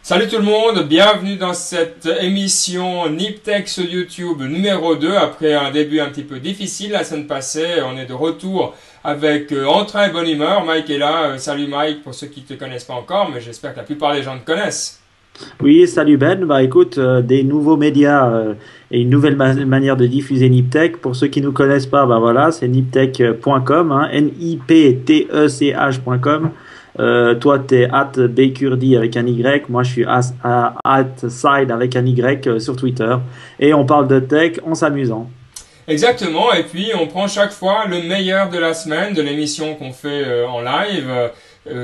Salut tout le monde, bienvenue dans cette émission Niptech sur YouTube numéro 2. Après un début un petit peu difficile la semaine passée, on est de retour avec entrain et bonne humeur. Mike est là. Salut Mike, pour ceux qui ne te connaissent pas encore, mais j'espère que la plupart des gens te connaissent. Oui, salut Ben. Bah écoute, des nouveaux médias et une nouvelle manière de diffuser Niptech. Pour ceux qui nous connaissent pas, bah voilà, c'est niptech.com, hein, niptech.com. Toi, t'es @bkurdi avec un Y. Moi, je suis @side avec un Y sur Twitter. Et on parle de tech en s'amusant. Exactement, et puis on prend chaque fois le meilleur de la semaine de l'émission qu'on fait en live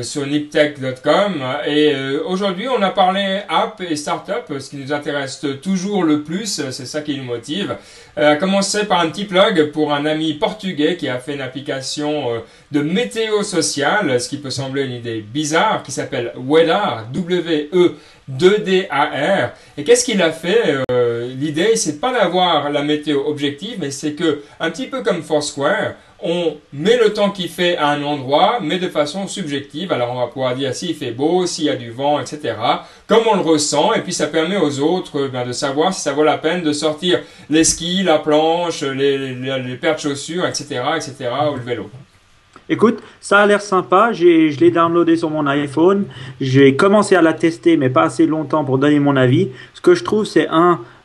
sur niptech.com. Et aujourd'hui, on a parlé app et startup, ce qui nous intéresse toujours le plus, c'est ça qui nous motive. À commencer par un petit plug pour un ami portugais qui a fait une application de météo sociale, ce qui peut sembler une idée bizarre, qui s'appelle Weddar, W-E-2-D-A-R. Et qu'est-ce qu'il a fait L'idée, c'est pas d'avoir la météo objective, mais c'est que, un petit peu comme Foursquare, on met le temps qu'il fait à un endroit, mais de façon subjective. Alors on va pouvoir dire s'il fait beau, s'il y a du vent, etc. Comme on le ressent, et puis ça permet aux autres de savoir si ça vaut la peine de sortir les skis, la planche, les paires de chaussures, etc., etc., ou le vélo. Écoute, ça a l'air sympa. Je l'ai downloadé sur mon iPhone. J'ai commencé à la tester, mais pas assez longtemps pour donner mon avis. Ce que je trouve, c'est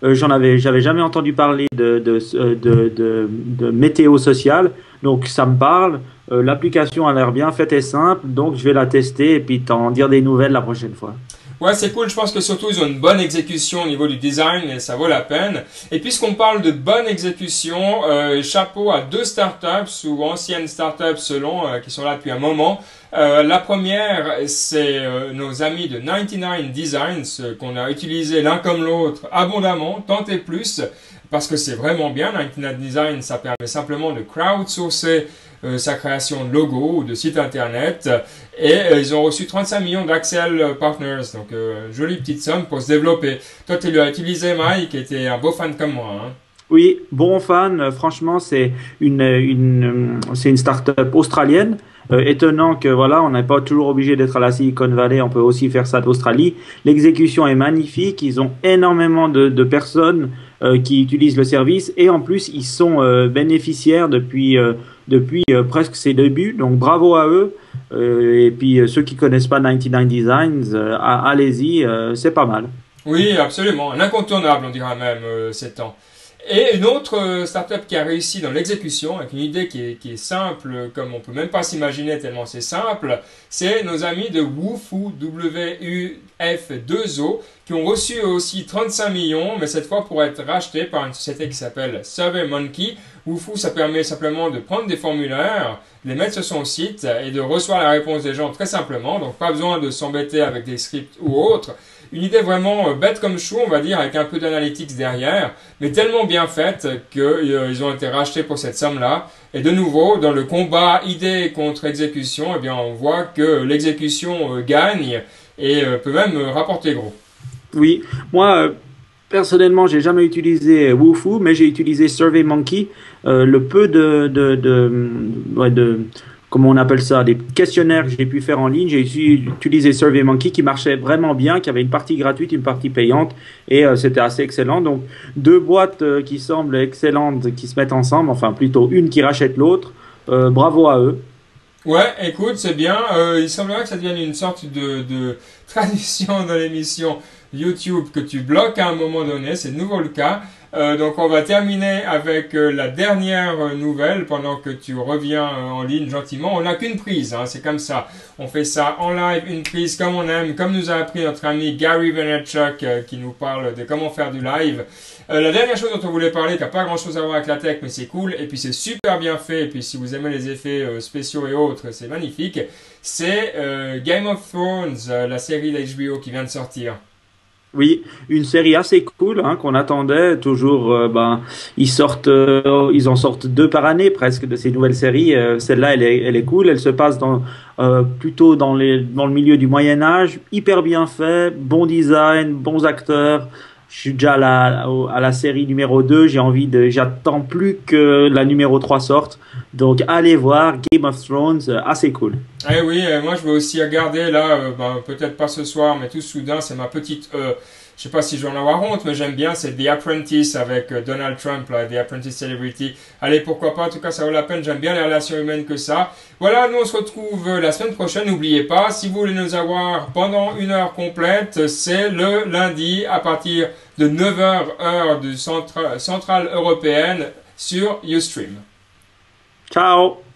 j'avais jamais entendu parler de météo sociale. Donc, ça me parle. L'application a l'air bien faite et simple. Donc, je vais la tester et puis t'en dire des nouvelles la prochaine fois. Ouais, c'est cool. Je pense que surtout, ils ont une bonne exécution au niveau du design et ça vaut la peine. Et puisqu'on parle de bonne exécution, chapeau à deux startups ou anciennes startups selon, qui sont là depuis un moment. La première, c'est nos amis de 99 Designs qu'on a utilisé l'un comme l'autre abondamment, tant et plus, parce que c'est vraiment bien. 99 Designs, ça permet simplement de crowdsourcer sa création de logo ou de site internet et ils ont reçu 35 millions d'Axel Partners, donc jolie petite somme pour se développer. Toi, tu l'as utilisé, Mike, et t'es un beau fan comme moi, hein. Oui, bon fan. Franchement, c'est c'est une start-up australienne. Étonnant que voilà, on n'est pas toujours obligé d'être à la Silicon Valley. On peut aussi faire ça d'Australie. L'exécution est magnifique. Ils ont énormément de personnes qui utilisent le service et en plus, ils sont bénéficiaires depuis presque ses débuts. Donc, bravo à eux. Et puis, ceux qui connaissent pas 99 Designs, allez-y, c'est pas mal. Oui, absolument. Un incontournable, on dira même, ces temps. Et une autre startup qui a réussi dans l'exécution, avec une idée qui est simple, comme on peut même pas s'imaginer tellement c'est simple, c'est nos amis de Wufoo, W-U-F-2-O, qui ont reçu aussi 35 millions, mais cette fois pour être rachetés par une société qui s'appelle SurveyMonkey. Wufoo, ça permet simplement de prendre des formulaires, de les mettre sur son site et de recevoir la réponse des gens très simplement, donc pas besoin de s'embêter avec des scripts ou autres. Une idée vraiment bête comme chou, on va dire, avec un peu d'analytics derrière, mais tellement bien faite qu'ils ont été rachetés pour cette somme-là. Et de nouveau, dans le combat idée contre exécution, eh bien, on voit que l'exécution gagne et peut même rapporter gros. Oui, moi, personnellement, j'ai jamais utilisé Wufoo, mais j'ai utilisé SurveyMonkey. Le peu comment on appelle ça, des questionnaires que j'ai pu faire en ligne, j'ai utilisé SurveyMonkey qui marchait vraiment bien, qui avait une partie gratuite, une partie payante, et c'était assez excellent. Donc, deux boîtes qui semblent excellentes, qui se mettent ensemble, enfin plutôt une qui rachète l'autre. Bravo à eux. Ouais, écoute, c'est bien. Il semblerait que ça devienne une sorte de tradition dans l'émission YouTube que tu bloques à un moment donné. C'est de nouveau le cas. Donc on va terminer avec la dernière nouvelle pendant que tu reviens en ligne gentiment. On n'a qu'une prise, hein, c'est comme ça. On fait ça en live, une prise comme on aime, comme nous a appris notre ami Gary Vaynerchuk qui nous parle de comment faire du live. La dernière chose dont on voulait parler, qui n'a pas grand chose à voir avec la tech, mais c'est cool, et puis c'est super bien fait, et puis si vous aimez les effets spéciaux et autres, c'est magnifique, c'est Game of Thrones, la série d'HBO qui vient de sortir. Oui, une série assez cool hein, qu'on attendait toujours. Ils en sortent deux par année presque de ces nouvelles séries. Celle-là, elle est cool. Elle se passe plutôt dans le milieu du Moyen Âge. Hyper bien fait, bon design, bons acteurs. Je suis déjà à la série numéro 2. J'attends plus que la numéro 3 sorte. Donc allez voir Game of Thrones, assez cool. Eh oui, moi je vais aussi regarder là, ben, peut-être pas ce soir, mais tout soudain, c'est ma petite, je sais pas si j'en avoir honte, mais j'aime bien, c'est The Apprentice avec Donald Trump, là, The Apprentice Celebrity. Allez, pourquoi pas, en tout cas ça vaut la peine, j'aime bien les relations humaines que ça. Voilà, nous on se retrouve la semaine prochaine, n'oubliez pas, si vous voulez nous avoir pendant une heure complète, c'est le lundi à partir de 9 heures heure du centrale européenne sur Ustream. Ciao!